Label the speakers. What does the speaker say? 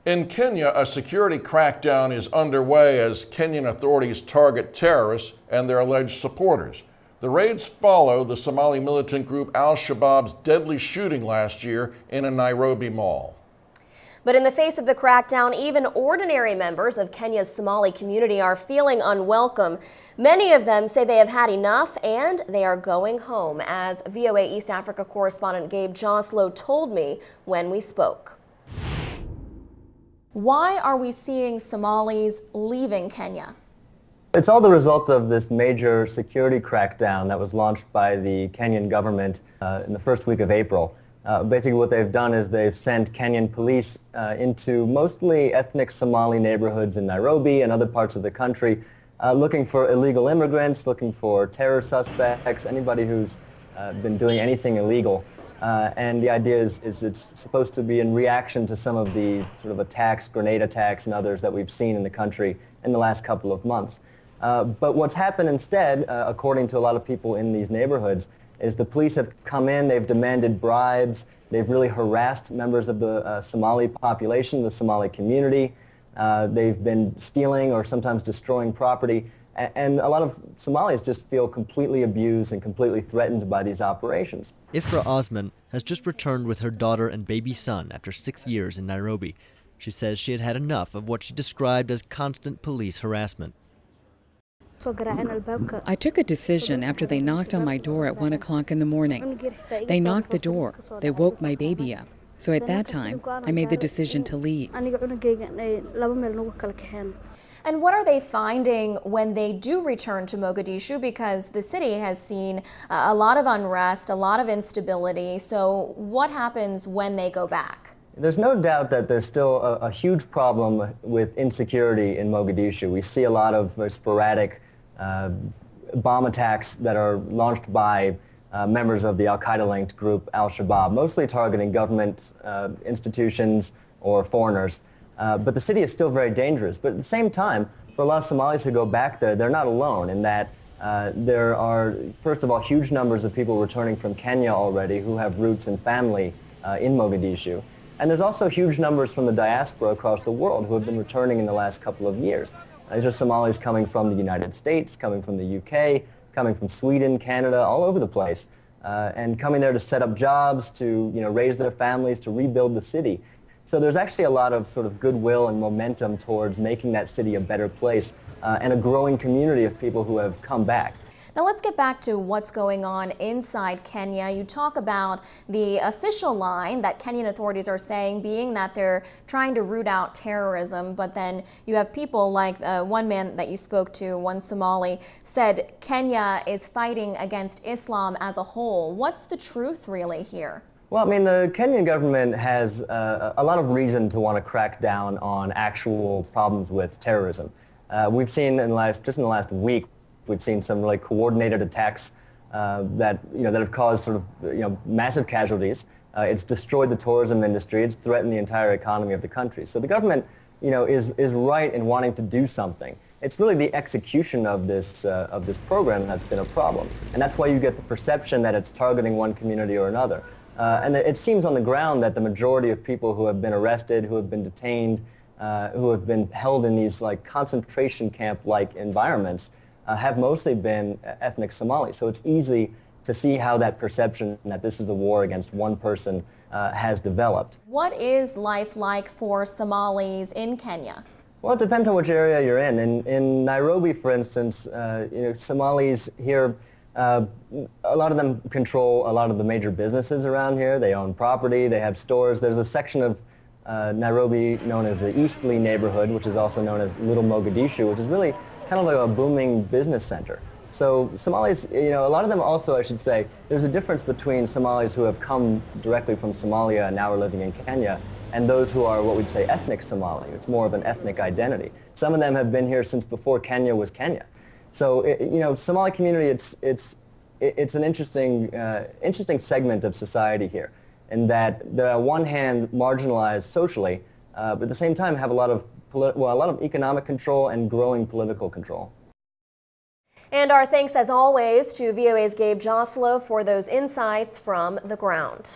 Speaker 1: In Kenya, a security crackdown is underway as Kenyan authorities target terrorists and their alleged supporters. The raids follow the Somali militant group Al-Shabab's deadly shooting last year in a Nairobi mall.
Speaker 2: But in the face of the crackdown, even ordinary members of Kenya's Somali community are feeling unwelcome. Many of them say they have had enough and they are going home, as VOA East Africa correspondent Gabe Joselow told me when we spoke. Why are we seeing Somalis leaving Kenya?
Speaker 3: It's all the result of this major security crackdown that was launched by the Kenyan government in the first week of April. Basically what they've done is they've sent Kenyan police into mostly ethnic Somali neighborhoods in Nairobi and other parts of the country, looking for illegal immigrants, looking for terror suspects, anybody who's been doing anything illegal. And the idea is it's supposed to be in reaction to some of the sort of attacks, grenade attacks and others that we've seen in the country in the last couple of months. But what's happened instead, according to a lot of people in these neighborhoods, is the police have come in, they've demanded bribes, they've really harassed members of the Somali population, the Somali community. They've been stealing or sometimes destroying property. And a lot of Somalis just feel completely abused and completely threatened by these operations.
Speaker 4: Ifra Osman has just returned with her daughter and baby son after 6 years in Nairobi. She says she had had enough of what she described as constant police harassment.
Speaker 5: I took a decision after they knocked on my door at 1 o'clock in the morning. They knocked the door. They woke my baby up. So at that time, I made the decision to leave.
Speaker 2: And what are they finding when they do return to Mogadishu? Because the city has seen a lot of unrest, a lot of instability. So what happens when they go back?
Speaker 3: There's no doubt that there's still a huge problem with insecurity in Mogadishu. We see a lot of sporadic bomb attacks that are launched by members of the Al-Qaeda-linked group Al-Shabab, mostly targeting government institutions or foreigners. But the city is still very dangerous. But at the same time, for a lot of Somalis who go back there, they're not alone in that there are, first of all, huge numbers of people returning from Kenya already who have roots and family in Mogadishu. And there's also huge numbers from the diaspora across the world who have been returning in the last couple of years. These are Somalis coming from the United States, coming from the UK, coming from Sweden, Canada, all over the place, and coming there to set up jobs, to raise their families, to rebuild the city. So there's actually a lot of sort of goodwill and momentum towards making that city a better place, and a growing community of people who have come back.
Speaker 2: Now let's get back to what's going on inside Kenya. You talk about the official line that Kenyan authorities are saying being that they're trying to root out terrorism, but then you have people like one man that you spoke to, one Somali, said Kenya is fighting against Islam as a whole. What's the truth really here?
Speaker 3: Well, I mean, the Kenyan government has a lot of reason to want to crack down on actual problems with terrorism. We've seen just in the last week, we've seen some really coordinated attacks that have caused sort of massive casualties. It's destroyed the tourism industry. It's threatened the entire economy of the country. So the government, is right in wanting to do something. It's really the execution of this program that's been a problem, and that's why you get the perception that it's targeting one community or another. And it seems on the ground that the majority of people who have been arrested, who have been detained, who have been held in these concentration camp-like environments, have mostly been ethnic Somalis. So it's easy to see how that perception that this is a war against one person has developed.
Speaker 2: What is life like for Somalis in Kenya?
Speaker 3: Well, it depends on which area you're in. In Nairobi, for instance, Somalis here, a lot of them control a lot of the major businesses around here. They own property, they have stores. There's a section of Nairobi known as the Eastleigh neighborhood, which is also known as Little Mogadishu, which is really kind of like a booming business center. So Somalis, a lot of them also, I should say, there's a difference between Somalis who have come directly from Somalia and now are living in Kenya, and those who are what we'd say ethnic Somali. It's more of an ethnic identity. Some of them have been here since before Kenya was Kenya. So, Somali community, it's an interesting segment of society here, in that they're on one hand marginalized socially, but at the same time have a lot of economic control and growing political control.
Speaker 2: And our thanks as always to VOA's Gabe Joselow for those insights from the ground.